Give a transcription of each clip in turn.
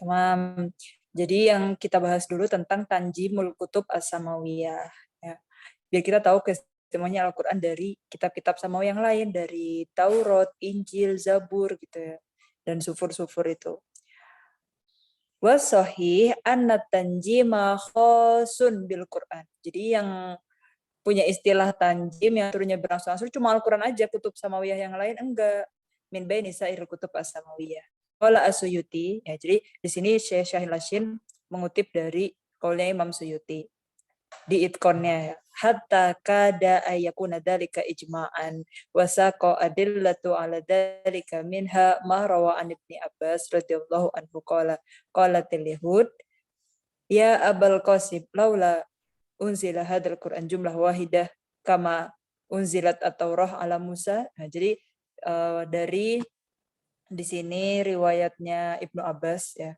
Tamam. Jadi yang kita bahas dulu tentang Tanjimul Kutub As-Samawiyah. Ya. Biar kita tahu keistimewanya Al-Quran dari kitab-kitab samawi yang lain, dari Taurat, Injil, Zabur, gitu ya. Dan sufur-sufur itu. Wasohih anna tanjima khosun bil Quran. Jadi yang punya istilah tanjim yang turunnya berangsur-angsur cuma Al-Quran aja, kutub samawiyah yang lain enggak. Min baini sa'iril kutub as-samawiyah. Qala as-Suyuti, ya, jadi di sini Syekh Syahil Hashim mengutip dari qaulnya Imam Suyuti di itqonnya, ya. Hatta kada ayakuna dzalika ijma'an wa saqa adillatu ala dzalika minha ma rawa an Ibnu Abbas radhiyallahu anhu qalatil yahud ya Abul Qasim laula unzila hadzal Qur'an jumlah wahidah kama unzilat at-Taurah ala Musa. Nah, jadi dari di sini riwayatnya Ibnu Abbas, ya.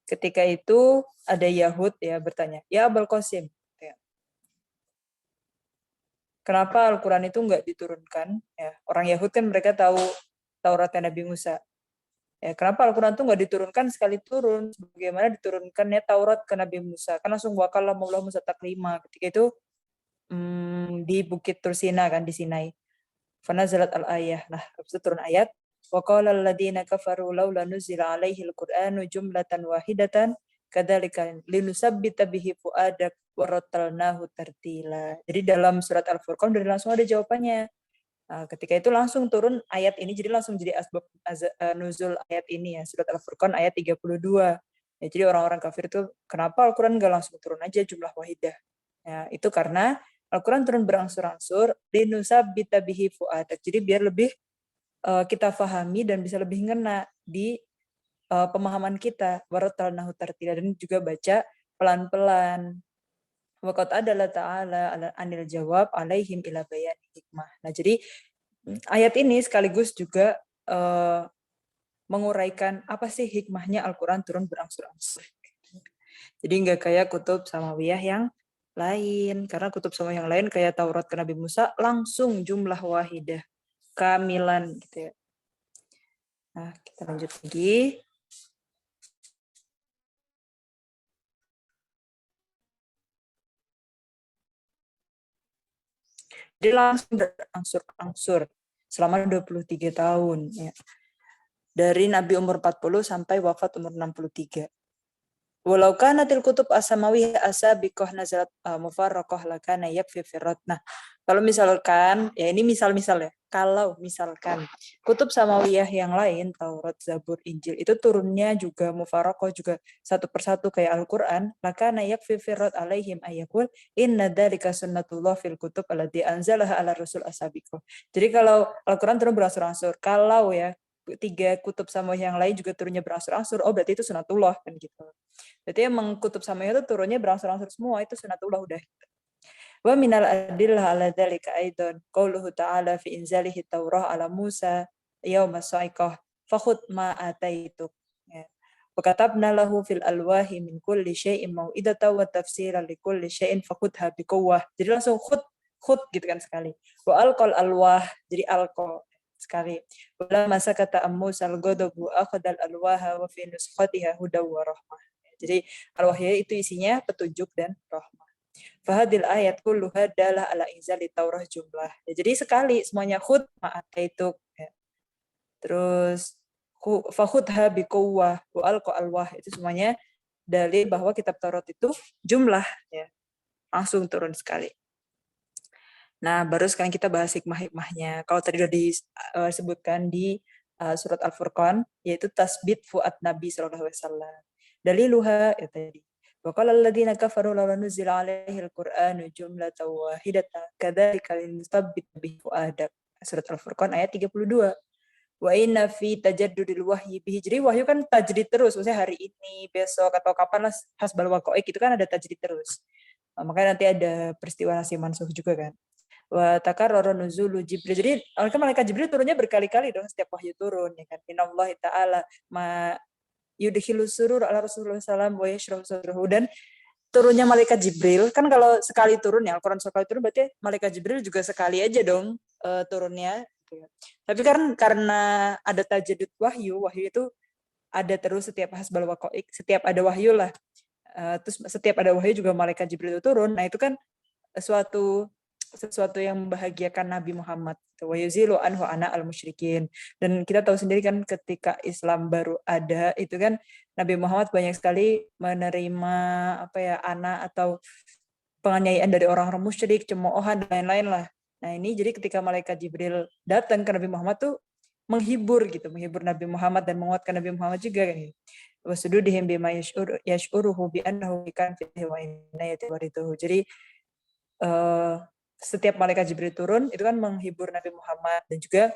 Ketika itu ada Yahud, ya, bertanya, ya Abul Qasim, ya, kenapa Al-Quran itu enggak diturunkan? Ya, orang Yahud kan mereka tahu Tauratnya Nabi Musa. Ya, kenapa Al-Quran itu enggak diturunkan sekali turun? Bagaimana diturunkannya Taurat ke Nabi Musa? Kan langsung wa kallamullah Musa taklima. Ketika itu di Bukit Tursina, kan, di Sinai. Fanazalat al-ayah. Nah, habis itu turun ayat. Wa qala alladziina kafaru laula nuzila 'alaihil Qur'anu jumlatan wahidatan kadzalika linusabbita bihi fuadak wa rattalnahu tartila. Jadi dalam surat Al-Furqan udah langsung ada jawabannya. Nah, ketika itu langsung turun ayat ini, jadi langsung jadi asbab nuzul ayat ini, ya, surat Al-Furqan ayat 32. Ya, jadi orang-orang kafir itu kenapa Al-Quran nggak langsung turun aja jumlah wahidah? Ya, itu karena Al-Quran turun berangsur-angsur linusabbita bihi fuadak. Jadi biar lebih kita fahami dan bisa lebih ngena di pemahaman kita. Warattalnahu tartila, dan juga baca pelan-pelan. Waqad adalah ta'ala anil jawab alaihim ila bayan hikmah. Nah, jadi ayat ini sekaligus juga menguraikan apa sih hikmahnya Al-Quran turun berangsur-angsur. Jadi nggak kayak kutub samawiyah yang lain. Karena kutub samawiyah yang lain kayak Taurat ke Nabi Musa langsung jumlah wahidah. Kamilan, gitu ya. Nah, kita lanjut lagi. Dia langsung berangsur-angsur selama 23 tahun. Ya. Dari Nabi umur 40 sampai wafat umur 63. Walau kanatil kutub as-samawiyah asabiqah nazalat mufarraqah lakana yakfi firrat. Nah, kalau misalkan, ya ini misal-misal, ya. Kalau misalkan kutub samawiyah yang lain, Taurat, Zabur, Injil, itu turunnya juga mufarraqah juga satu persatu kayak Al-Qur'an, lakana yakfi firrat alaihim ayakul inna dzalika sunnatullah fil kutub allati anzalaha ala rasul asabiqah. Jadi kalau Al-Qur'an turun berangsur-angsur, kalau, ya, 3 kutub samawiyah yang lain juga turunnya berangsur-angsur, oh berarti itu sunatullah, kan gitu. Berarti emang kutub samawiyah itu turunnya berangsur-angsur semua, itu sunatullah udah. Wa minal adillah ala dzalika aidan qauluhu ta'ala fi inzalihi taurah ala Musa yauma sa'iqah fakhud ma ataituk. Ya. Wa katabna lahu fil alwahi min kulli syai'in mau'idatan wa tafsiran li kulli syai'in fakhudha biquwwah. Jadi langsung khud gitu kan sekali. Wa alqal alwah, jadi alqa sekali. Wala masa kata Musa al-ghadabu akhadal alwaha wa fi nuskhatiha hudaw wa rahmah. Jadi al-wahyu itu isinya petunjuk dan rahmah. Fahadil ayat kulluha dalah ala inzali taurah jumlah. Ya, jadi sekali semuanya khud ma'ataitu. Ya. Terus fakhudha biquwwah wa alqa alwah, itu semuanya dalil bahwa kitab Taurat itu jumlah, ya. Langsung turun sekali. Nah, baru sekarang kita bahas hikmah-hikmahnya. Kalau tadi sudah disebutkan di surat Al-Furqan, yaitu tasbit fuad Nabi SAW. Daliluha, ya tadi. Wa qala alladziina kafaru law nuzila 'alaihil Qur'anu jumlatan wahidatan kadzalika linusabbita bihi fuadak. Surat Al-Furqan ayat 32. Wa inna fi tajaddudil wahyi bihi. Jadi wahyu kan tajdid terus, maksudnya hari ini, besok, atau kapan lah, hasbal waqa'i itu kan ada tajdid terus. Makanya nanti ada peristiwa nasih mansuh juga kan. Wa takarrara nuzulu Jibril. Jadi kan malaikat Jibril turunnya berkali-kali dong setiap wahyu turun, ya kan. Innallahi ta'ala ma yudkhilu surur ala Rasulullah SAW wa yashrahu sadrahu. Dan turunnya malaikat Jibril, kan kalau sekali turun, ya, Al-Quran sekali turun, berarti malaikat Jibril juga sekali aja dong turunnya. Tapi kan karena ada tajdid wahyu itu ada terus setiap hasbal waqa'iq, setiap ada wahyu lah. Terus setiap ada wahyu juga malaikat Jibril itu turun. Nah, itu kan sesuatu yang membahagiakan Nabi Muhammad. Wa yuzilu anhu ana al-musyrikin. Dan kita tahu sendiri kan ketika Islam baru ada, itu kan Nabi Muhammad banyak sekali menerima anak atau penganiayaan dari orang-orang musyrik, cemoohan, dan lain-lain lah. Nah, ini jadi ketika malaikat Jibril datang ke Nabi Muhammad tuh menghibur Nabi Muhammad dan menguatkan Nabi Muhammad juga kan. Wasududihim bima yash'uruhu bi annahu kan fihi wa inayati warituhu. Jadi setiap malaikat Jibril turun itu kan menghibur Nabi Muhammad dan juga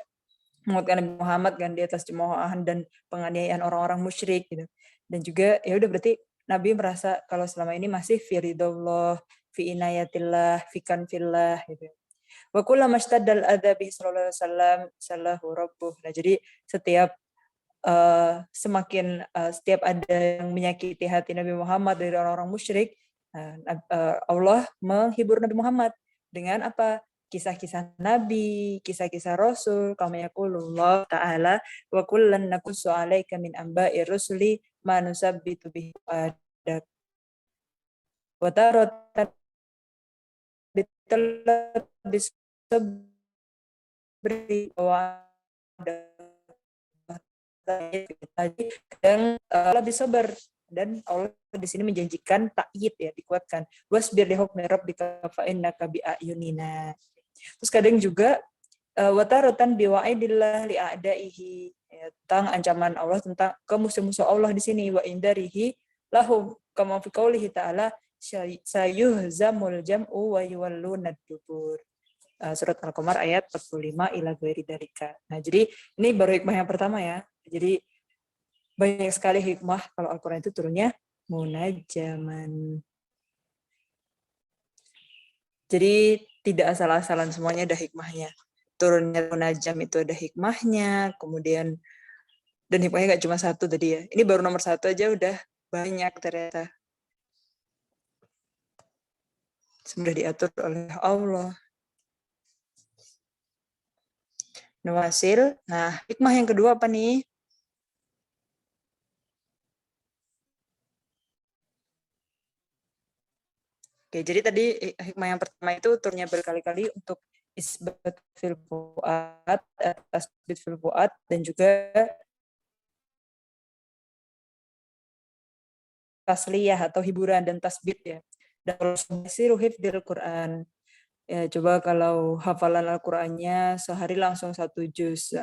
menguatkan Nabi Muhammad kan di atas cemoohan dan penganiayaan orang-orang musyrik gitu. Dan juga ya udah berarti Nabi merasa kalau selama ini masih fi ridallah, fi inayatillah, fi kanfillah gitu. Wa kullama ishtadda al-adza bihi sallallahu alaihi wasallam sallahu rabbuh. Nah, jadi setiap setiap ada yang menyakiti hati Nabi Muhammad dari orang-orang musyrik, Allah menghibur Nabi Muhammad dengan apa? Kisah-kisah Nabi, kisah-kisah Rasul, kama yaqulullah ta'ala, wa kullan naqussu 'alaika min amba'i rusuli ma nusabbitu bihi adak. Wa taratan bitalabis sabri wa kadang lebih sabar, dan Allah di sini menjanjikan takyid ya, dikuatkan. Wasbir li hukmi rabbika fa innaka bi ayunina. Terus kadang juga wataratan biwa'idillah li a'daihi, tentang ancaman Allah tentang ke musuh-musuh Allah di sini, wa indarihi lahum kama fi qoulihi ta'ala sayuhzamul jam'u wa yuwalluna ad-dubur. Surat Al-Qamar ayat 45 ila ghairi dzalika. Nah, jadi ini baru hikmah yang pertama ya. Jadi banyak sekali hikmah kalau Al-Qur'an itu turunnya munajjaman. Jadi tidak asal-asalan, semuanya ada hikmahnya. Turunnya munajjam itu ada hikmahnya, kemudian dan hikmahnya nggak cuma satu tadi ya. Ini baru nomor 1 aja udah banyak ternyata. Sudah diatur oleh Allah. Nuwasil. Nah, hikmah yang kedua apa nih? Oke, jadi tadi hikmah yang pertama itu turunnya berkali-kali untuk isbat fil fuad, tasbit fil fuad, dan juga tasliyah atau hiburan dan tasbit ya. Dan siru hifdzil Quran. Ya, coba kalau hafalan Al-Qur'annya sehari langsung 1 juz.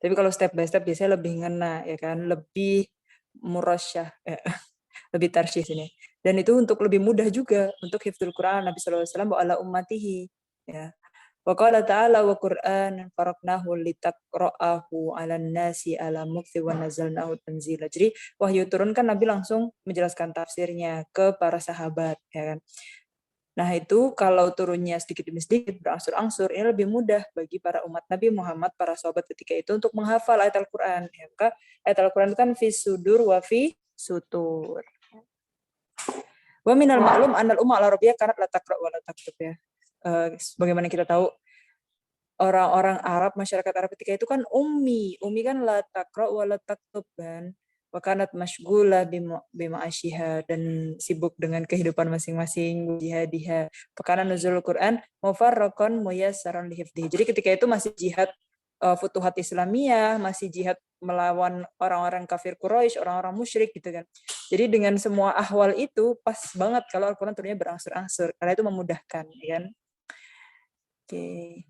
Tapi kalau step by step biasanya lebih ngena ya kan, lebih murasyah, lebih tarsyih sini. Dan itu untuk lebih mudah juga untuk hifdzul Quran. Nabi sallallahu alaihi wasallam wa ala ummatihi ya. Wa qala ta'ala wa Qur'an faraqnahu litaqra'ahu 'alan nasi 'ala mukthi wa nazzalnahu tanzila. Jadi wahyu turun kan Nabi langsung menjelaskan tafsirnya ke para sahabat ya kan. Nah, itu kalau turunnya sedikit demi sedikit berangsur-angsur, ini lebih mudah bagi para umat Nabi Muhammad, para sahabat ketika itu untuk menghafal ayat Al-Qur'an. Ya, maka ayat Al-Qur'an itu kan fi sudur wa fi sutur. Wa minal ma'lum annal umma al-arabiyyah kanat la taqra wa la taktub ya. Bagaimana kita tahu orang-orang Arab, masyarakat Arab ketika itu kan ummi kan la taqra wa la taktub kan. Wa kanat masyghula bima asyiha, dan sibuk dengan kehidupan masing-masing, jihadiha. Karena nuzul Quran mufarraqan muyassaran lihifdhi. Jadi ketika itu masih jihad futuhat Islamiyah, masih jihad melawan orang-orang kafir Quraisy, orang-orang musyrik gitu kan. Jadi dengan semua ahwal itu pas banget kalau Al-Qur'an turunnya berangsur-angsur, karena itu memudahkan ya kan. Oke.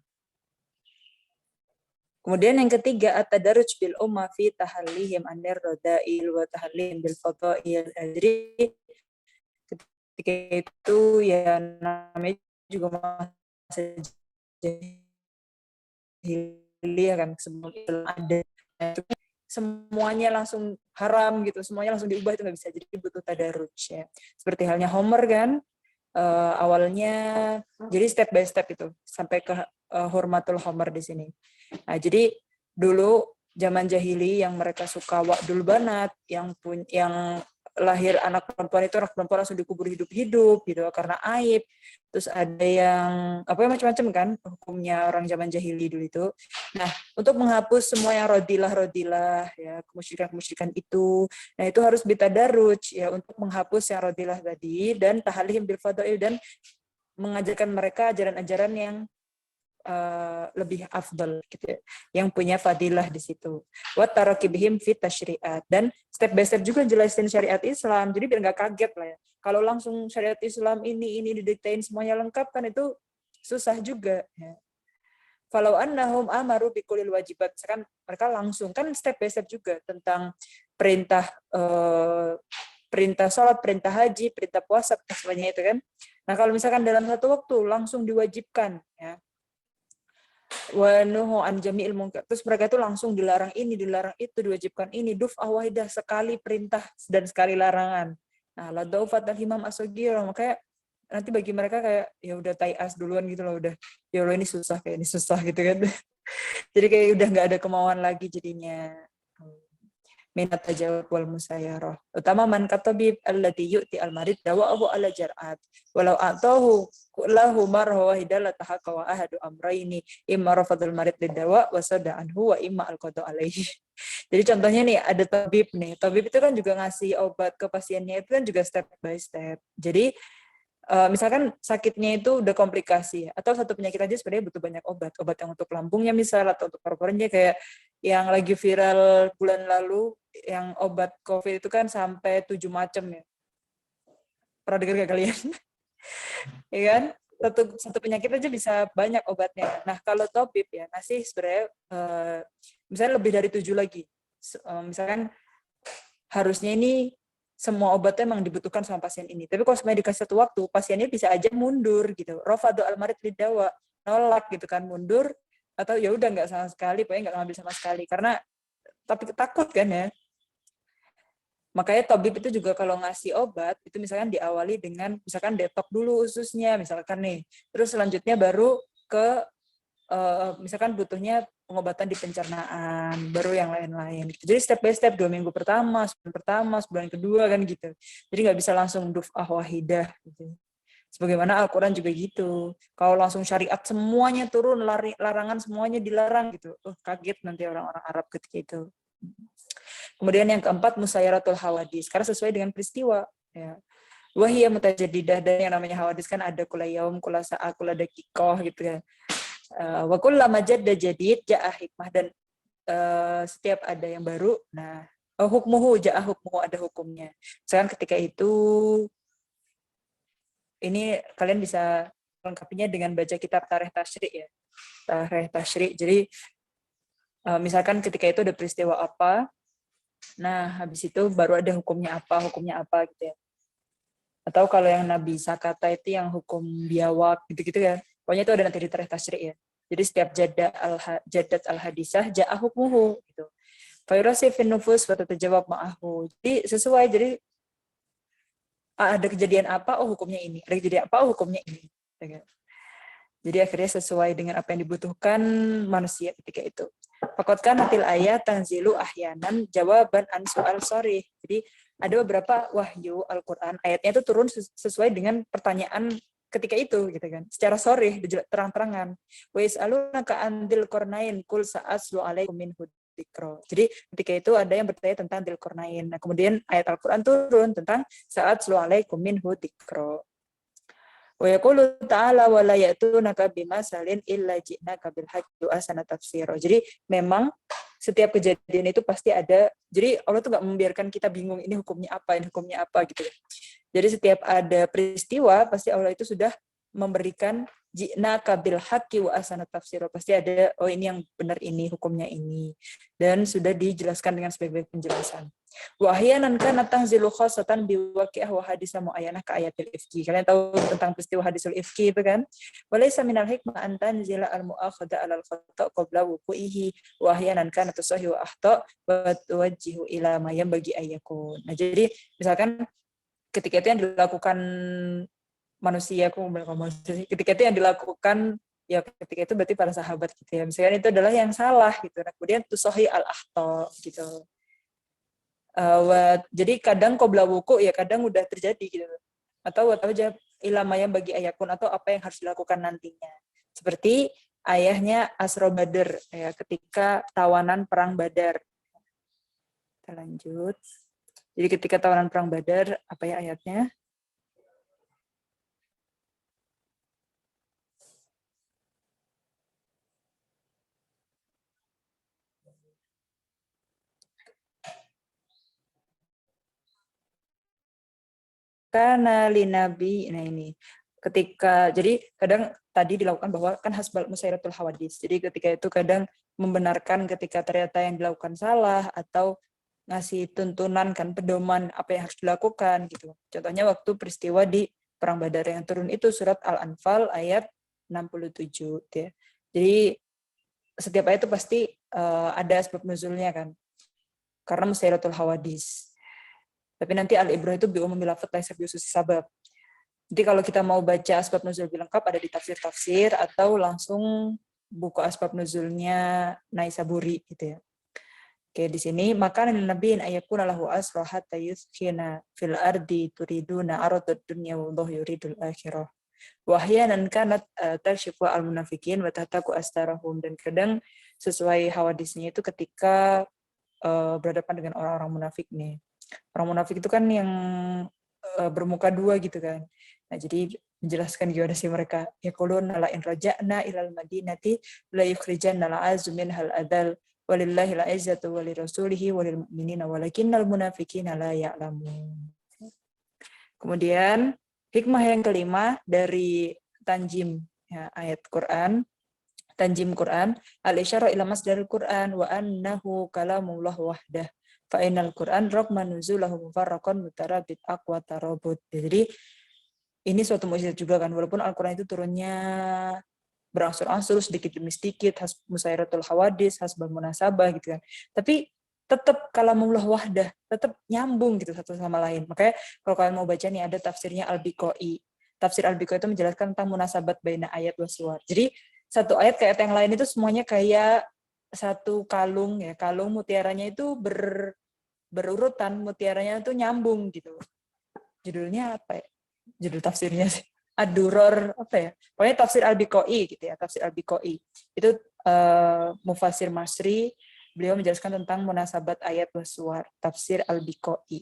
Kemudian yang ketiga, at-tadarruj bil umma fi tahallihim anir radail wa tahallihim bil fadail. Jadi ketika itu ya namanya juga masa jahiliyah kan, sebelum Islam ada. Semuanya langsung haram gitu, semuanya langsung diubah, itu nggak bisa. Jadi butuh tadarruj ya. Seperti halnya Homer kan, awalnya jadi step by step itu sampai ke hurmatul Homer di sini. Nah, jadi dulu zaman jahili yang mereka suka wa'dul banat, yang lahir anak perempuan itu anak perempuan langsung dikubur hidup-hidup gitu karena aib. Terus ada yang macam-macam kan hukumnya orang zaman jahili dulu itu. Nah, untuk menghapus semua yang rodilah ya, kemusyrikan itu, nah itu harus bitadaruj ya untuk menghapus yang rodilah tadi dan tahalihim bil fadail dan mengajarkan mereka ajaran-ajaran yang lebih afdal gitu ya, yang punya fadilah di situ. Wa tarakibihim fit tasyri'at, dan step by step juga jelasin syariat Islam. Jadi biar nggak kaget lah ya. Kalau langsung syariat Islam ini didiktain semuanya lengkap kan itu susah juga ya. Falau annahum amaru bikulil wajibat, kan mereka langsung kan step by step juga tentang perintah perintah sholat, perintah haji, perintah puasa, semuanya itu kan. Nah kalau misalkan dalam satu waktu langsung diwajibkan ya, wa nuhu an jami'il munkar, terus mereka itu langsung dilarang ini, dilarang itu, diwajibkan ini, duf'ah wahidah, sekali perintah dan sekali larangan. Nah la daufat al himam asogir, makanya nanti bagi mereka kayak ya udah tayas duluan gitu loh, udah ya Allah ini susah gitu kan. Jadi kayak udah nggak ada kemauan lagi jadinya. Minat tajawab wal musayyarah. Utama man katabib alladhi yu'ti al-marid dawa'ahu ala jar'at. Walau a'tahu lahu marha wahidah la tahaqqa wa ahadu amrayni imma rafadul marid lidawa wa sada anhu wa imma al-qada alaihi. Jadi contohnya nih ada tabib nih. Tabib itu kan juga ngasih obat ke pasiennya itu kan juga step by step. Jadi misalkan sakitnya itu udah komplikasi atau satu penyakit aja sebenarnya butuh banyak obat yang untuk lambungnya misal atau untuk paru-parunya kayak yang lagi viral bulan lalu yang obat COVID itu kan sampai 7 macam ya. Pernah dengar gak kalian? Ya kan? Satu penyakit aja bisa banyak obatnya. Nah, kalau tabib ya ngasih sebenarnya misalnya lebih dari 7 lagi. Misalkan harusnya ini semua obatnya memang dibutuhkan sama pasien ini. Tapi kalau semuanya dikasih satu waktu, pasiennya bisa aja mundur gitu. Rafadu al-marid lidawa, nolak gitu kan, mundur atau ya udah nggak sama sekali, pokoknya nggak ngambil sama sekali karena tapi takut kan ya. Makanya tabib itu juga kalau ngasih obat itu misalkan diawali dengan misalkan detok dulu ususnya misalkan nih. Terus selanjutnya baru ke misalkan butuhnya pengobatan di pencernaan, baru yang lain-lain. Jadi step by step, 2 minggu pertama, sebulan kedua kan gitu. Jadi nggak bisa langsung duf'ah wahidah. Gitu. Sebagaimana Al-Quran juga gitu. Kalau langsung syariat semuanya turun, larangan semuanya dilarang gitu. Kaget nanti orang-orang Arab ketika itu. Kemudian yang keempat, musayyaratul hawadis. Karena sesuai dengan peristiwa. Ya. Wahiyya mutajadidah, dan yang namanya hawadis kan ada kula yaum, kula sa'a, kula dakikoh gitu kan. Wa kullama jadda jadid ja'a hikmah, dan setiap ada yang baru, nah hukmuhu ja'a hukmuhu, ada hukumnya. Misalkan ketika itu ini kalian bisa lengkapinya dengan baca kitab Tarikh Tasyri' ya. Tarikh Tasyri'. Jadi misalkan ketika itu ada peristiwa apa, nah habis itu baru ada hukumnya apa gitu ya. Atau kalau yang Nabi Sakata itu yang hukum biawak gitu-gitu ya. Pokoknya itu ada nanti di Tarikh Tasyri' ya. Jadi setiap jadat al-hadisah ja'a hukmuhu gitu. Fayrasi fin nufus wa tatajawab ma'ahu. Jadi sesuai, jadi ada kejadian apa, oh hukumnya ini. Ada kejadian apa, oh hukumnya ini. Jadi akhirnya sesuai dengan apa yang dibutuhkan manusia ketika itu. Fakotkan natil ayat tanzilu ahyanan jawaban an soal sorry. Jadi ada beberapa wahyu Al-Quran, ayatnya itu turun sesuai dengan pertanyaan ketika itu gitu kan, secara sorry, terang-terangan. Wa yas'alunaka andil qarnain kul sa'aslu alaikum minhu dzikra. Jadi ketika itu ada yang bertanya tentang Dzil Qarnain. Nah, kemudian ayat Al-Qur'an turun tentang sa'aslu alaikum minhu dzikra. Wa yaqulu ta'ala wa la ya'tunaka bimasalin illa ji'naka bil haqqi wa ahsana tafsira. Jadi memang setiap kejadian itu pasti ada. Jadi Allah tuh enggak membiarkan kita bingung ini hukumnya apa gitu. Jadi setiap ada peristiwa pasti Allah itu sudah memberikan ji'naka bil haqqi wa ahsana tafsira. Pasti ada ini yang benar, ini hukumnya ini, dan sudah dijelaskan dengan sebaik-baik penjelasan. Wa ahyanan kana tanzilu khassatan biwaqi'ah wa hadisa muayyanah ka ayatil ifki. Kalian tahu tentang peristiwa hadisul ifki itu kan? Walaysa minal hikmah an tanzila al mu'akhadha 'alal khata' qabla wuqu'ihi wa ahyanan kana tusahhi wa akhta' wa tuwajjihu ila ma yanbaghi ayyakun. Nah, jadi misalkan ketika itu yang dilakukan manusia, ketika itu yang dilakukan ya ketika itu berarti para sahabat gitu ya. Misalkan itu adalah yang salah gitu. Nah, kemudian tusahhi al akhta gitu. Jadi kadang qabla wuku ya kadang udah terjadi gitu. Atau wajib ilama yang bagi ayakun atau apa yang harus dilakukan nantinya. Seperti ayahnya Asro Badr ya, ketika tawanan perang Badar. Kita lanjut. Jadi ketika tawanan perang Badar, apa ya ayatnya? Karena linabi, nah ini ketika jadi kadang tadi dilakukan bahwa kan hasbal musairatul hawadis. Jadi ketika itu kadang membenarkan ketika ternyata yang dilakukan salah atau ngasih tuntunan kan pedoman apa yang harus dilakukan gitu. Contohnya waktu peristiwa di perang Badar yang turun itu surat Al-Anfal ayat 67 ya. Jadi setiap ayat itu pasti ada sebab nuzulnya kan. Karena musairatul hawadis. Tapi nanti al-ibrah itu bi'umumi lafadz laisa bi'ususi sabab. Jadi kalau kita mau baca asbab nuzul lebih lengkap ada di tafsir-tafsir atau langsung buku asbab nuzulnya Naisaburi gitu ya. Oke, di sini maka nabiin ayakuna lahu asra hatta yuskina fil ardi turiduna aradud dunya wallahu yuridul akhirah. Wahyanan kanat tarshifu al munafikin wa tahtaku astarahum, dan kadang sesuai hawadisnya itu ketika berhadapan dengan orang-orang munafik nih. Orang munafik itu kan yang bermuka dua gitu kan. Nah, jadi menjelaskan gimana sih mereka. Yaquluna la in raja'na ilal madinati la yukhrijanna al-'azzu minhal adal walillahi al-'izzatu wa lirasulihi wa lil mu'minina walakinnal munafiqina la ya'lamun. Kemudian hikmah yang kelima dari tanjim ya, ayat Quran, tanjim Quran, al-isyarah ila masdaril Quran wa annahu kalamullah wahdah. Fa'inal Quran raqma nuzulahu mufarraqan mutarabit aqwa tarabut. Jadi ini suatu mukjizat juga kan, walaupun Al-Quran itu turunnya berangsur-angsur sedikit demi sedikit, musairatul hawadis, hasbal munasabah gitu kan. Tapi tetap kalamullah wahdah, tetap nyambung gitu satu sama lain. Makanya kalau kalian mau baca nih ada tafsirnya Al-Biqai. Tafsir Al-Biqai itu menjelaskan tentang munasabat baina ayat wa suwar. Jadi satu ayat ke ayat yang lain itu semuanya kayak satu kalung ya, kalung mutiaranya itu berurutan, mutiaranya itu nyambung gitu. Judulnya apa ya? Judul tafsirnya sih. Ad-Duror apa ya? Pokoknya tafsir Al-Biqai gitu ya, tafsir Al-Biqai. Itu Mufasir Masri, beliau menjelaskan tentang munasabat ayat waswar, tafsir Al-Biqai.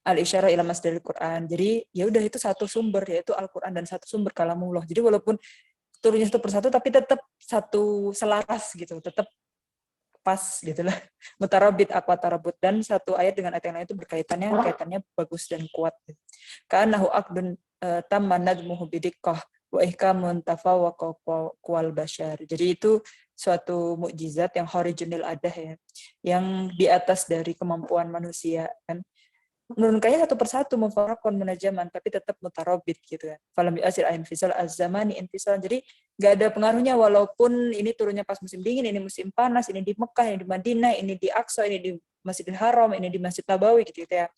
Al-isyarah ila masdaril Quran. Jadi ya udah itu satu sumber yaitu Al-Quran dan satu sumber kalamullah. Jadi walaupun turunnya satu persatu tapi tetap satu selaras gitu, tetap pas gitu lah. Mutarabit aqwa tarabut, dan satu ayat dengan ayat yang lain itu kaitannya bagus dan kuat. Ka'annahu aqdun tamma nadmuhu bidiqqah wa ihkamun tafawwaqa qawal bashar. Jadi itu suatu mukjizat yang horizontal ada ya, yang di atas dari kemampuan manusia kan. Menurunkannya satu persatu mufarraqan munajaman tapi tetap mutarabit gitu kan. Falam yasir infisal az-zamani infisal. Jadi nggak ada pengaruhnya walaupun ini turunnya pas musim dingin, ini musim panas, ini di Mekah, ini di Madinah, ini di Aqsa, ini di Masjidil Haram, ini di Masjid Nabawi gitu ya.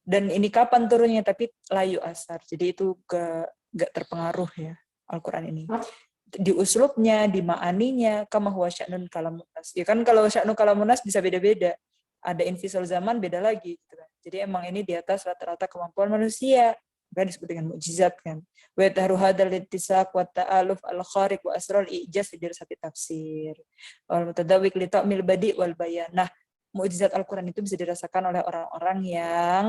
Dan ini kapan turunnya tapi layu asar. Jadi itu nggak terpengaruh ya Al-Qur'an ini. Di uslubnya, di ma'aninya, kama huwa sya'nun kalamunas. Ya kan kalau sya'nun kalamunas bisa beda-beda. Ada infisal zaman beda lagi gitu kan. Jadi emang ini di atas rata-rata kemampuan manusia. Kan disebut dengan mukjizat kan. Wa tahru hadzal ittisaq wa ta'aluf al-khariq wa asrar ijaz di satu tafsir. Wal mutadawwiq li ta'mil badi wal bayan. Nah, mukjizat Al-Qur'an itu bisa dirasakan oleh orang-orang yang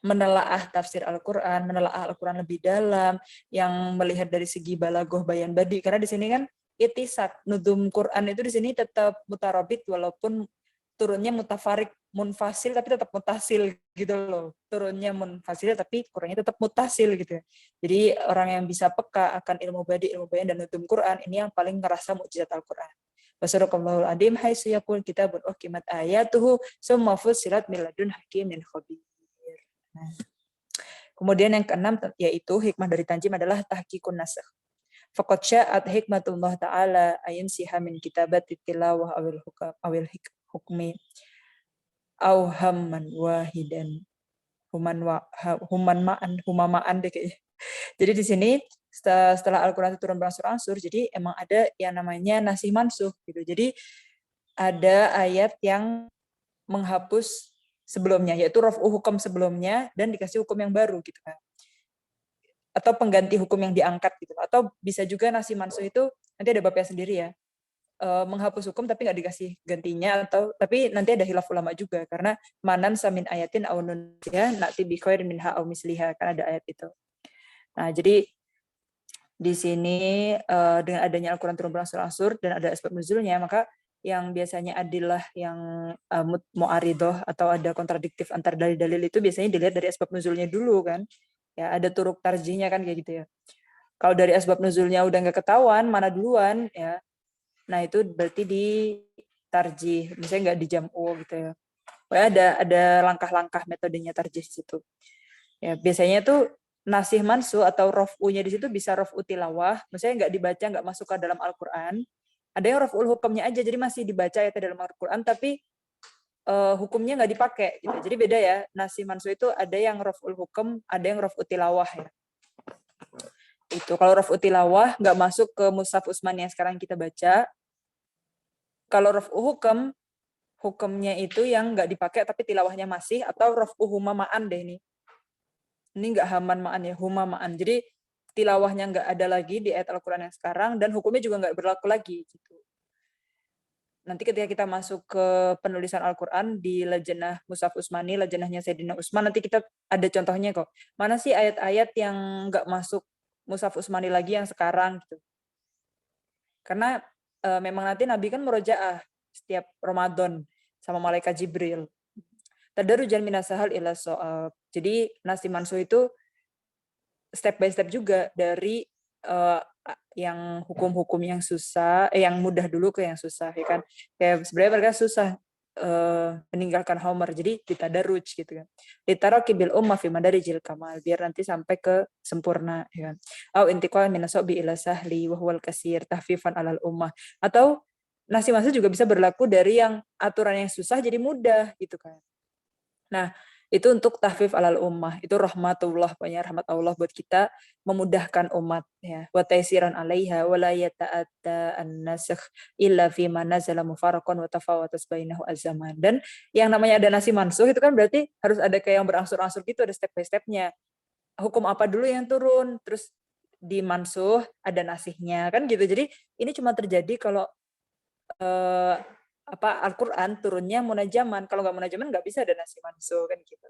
menelaah tafsir Al-Quran, menelaah Al-Quran lebih dalam, yang melihat dari segi balagoh bayan badi. Karena di sini kan itisak, nudum Quran itu di sini tetap mutarabit walaupun turunnya mutafarik munfasil tapi tetap mutasil gitu loh. Turunnya munfasil tapi Qurannya tetap mutasil gitu. Jadi orang yang bisa peka akan ilmu badi, ilmu bayan dan nudum Quran ini yang paling ngerasa mukjizat Al-Quran. Wassalamualaikum adim haitsu yaqul kitabun uhkimat ayatuhu summa fussilat min ladun hakimin khabir. Nah, kemudian yang keenam yaitu hikmah dari tanjim adalah tahqiqun nasakh. Faqad sya'at hikmatullah ta'ala ayun siha min kitabati tilawah awil hukmi au hamman wahidan humamaan deh kayaknya. Jadi di sini setelah Al-Qur'an itu turun berangsur-angsur, jadi emang ada yang namanya nasih mansuh gitu. Jadi ada ayat yang menghapus sebelumnya, yaitu raf'u hukum sebelumnya dan dikasih hukum yang baru gitu kan. Atau pengganti hukum yang diangkat gitu. Atau bisa juga nasi mansuh itu nanti ada babnya sendiri ya. Menghapus hukum tapi nggak dikasih gantinya, atau tapi nanti ada khilaf ulama juga karena manan samin ayatin au nunsiha na'ti bi khairin minha au misliha, kan ada ayat itu. Nah, jadi di sini dengan adanya Al-Qur'an turun berangsur-angsur dan ada asbab nuzulnya, maka yang biasanya adilah yang mu'aridoh atau ada kontradiktif antar dalil-dalil itu biasanya dilihat dari asbab nuzulnya dulu kan. Ya, ada turuk tarjihnya kan kayak gitu ya. Kalau dari asbab nuzulnya udah nggak ketahuan mana duluan ya, nah itu berarti di tarjih, misalnya nggak di jam'u gitu ya. Pokoknya ada langkah-langkah metodenya tarjih di situ. Ya, biasanya tuh nasih mansu atau raf'u-nya di situ bisa raf'u tilawah, misalnya nggak dibaca, nggak masuk ke dalam Al-Qur'an. Ada yang raf'ul hukumnya aja, jadi masih dibaca ya dalam Al-Qur'an tapi hukumnya nggak dipakai gitu. Jadi beda ya, nasih mansu itu ada yang raf'ul hukum, ada yang raf'u tilawah ya. Itu kalau raf'u tilawah nggak masuk ke mushaf Utsmani yang sekarang kita baca. Kalau raf'u hukum, hukumnya itu yang nggak dipakai tapi tilawahnya masih, atau raf'u humama'an deh ini. Ini nggak haman ma'an ya, humama'an. Jadi tilawahnya nggak ada lagi di ayat Al-Quran yang sekarang, dan hukumnya juga nggak berlaku lagi. Gitu. Nanti ketika kita masuk ke penulisan Al-Quran di Lajnah Mushaf Utsmani, Lajnahnya Sayyidina Utsman, nanti kita ada contohnya kok. Mana sih ayat-ayat yang nggak masuk Mushaf Utsmani lagi yang sekarang gitu. Karena memang nanti Nabi kan murojaah setiap Ramadan sama malaikat Jibril. Tadarrujan minasahal ila so'ab. Jadi nasi mansuh itu step by step juga dari yang hukum-hukum yang susah, yang mudah dulu ke yang susah, ya kan? Kayak sebenarnya mereka susah meninggalkan Homer, jadi ditadarruj gitu kan. Ditaraki bil ummah fi madarijil kamal, biar nanti sampai ke sempurna, ya kan? Au intiqal min asabi ila sahli wa huwal kasir tahfifan alal ummah. Atau nasi mansuh juga bisa berlaku dari yang aturan yang susah jadi mudah gitu kan. Nah, itu untuk tahfif alal ummah, itu rahmatullah, banyak rahmat Allah buat kita memudahkan umat ya. Wa taisiran 'alaiha wa la yata'atta an-nasakh illa fi ma nazala mufarraqan wa tafawatas bainahu az-zaman. Dan yang namanya ada nasi mansuh itu kan berarti harus ada kayak yang berangsur-angsur gitu, ada step by stepnya. Hukum apa dulu yang turun, terus di mansuh ada nasihnya kan gitu. Jadi ini cuma terjadi kalau Al-Quran turunnya munajaman. Kalau nggak munajaman nggak bisa ada nasi mansuh kan gitu.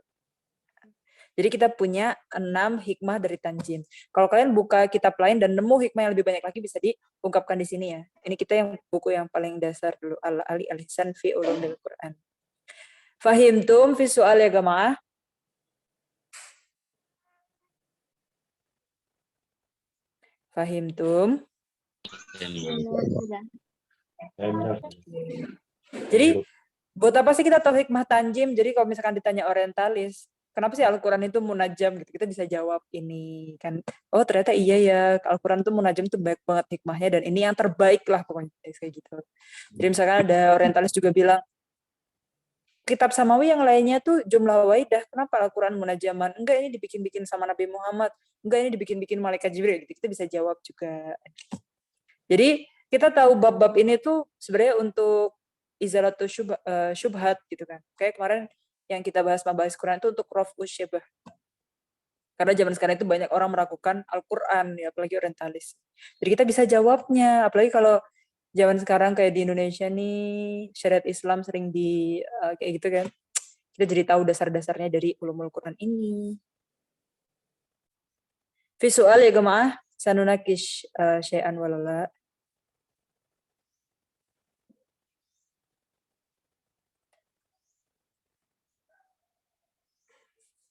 Jadi kita punya 6 hikmah dari tanjim. Kalau kalian buka kitab lain dan nemu hikmah yang lebih banyak lagi bisa diungkapkan di sini ya. Ini kita yang buku yang paling dasar dulu, Ali Al-Ihsan fi Ulumil Quran. Fahimtum fi soal ya jamaah? Fahimtum? Jadi buat apa sih kita tahu hikmah tanjim? Jadi kalau misalkan ditanya orientalis, kenapa sih Al-Quran itu munajam gitu? Kita bisa jawab ini kan. Oh ternyata iya ya, Al-Quran itu munajam itu baik banget hikmahnya, dan ini yang terbaik lah pokoknya kayak gitu. Jadi misalkan ada orientalis juga bilang, kitab samawi yang lainnya tuh jumlah waidah, kenapa Al-Quran munajaman? Enggak, ini dibikin-bikin sama Nabi Muhammad. Enggak, ini dibikin-bikin malaikat Jibril. Gitu. Kita bisa jawab juga. Jadi kita tahu bab-bab ini tuh sebenarnya untuk izalatul syubhat gitu kan. Kayak kemarin yang kita bahas Quran itu untuk raf'us syabah. Karena zaman sekarang itu banyak orang meragukan Al-Quran, ya, apalagi orientalis. Jadi kita bisa jawabnya, apalagi kalau zaman sekarang kayak di Indonesia nih, syariat Islam sering di kayak gitu kan. Kita jadi tahu dasar-dasarnya dari ulumul Quran ini. Visual ya jemaah, sanunakish syai'an walala.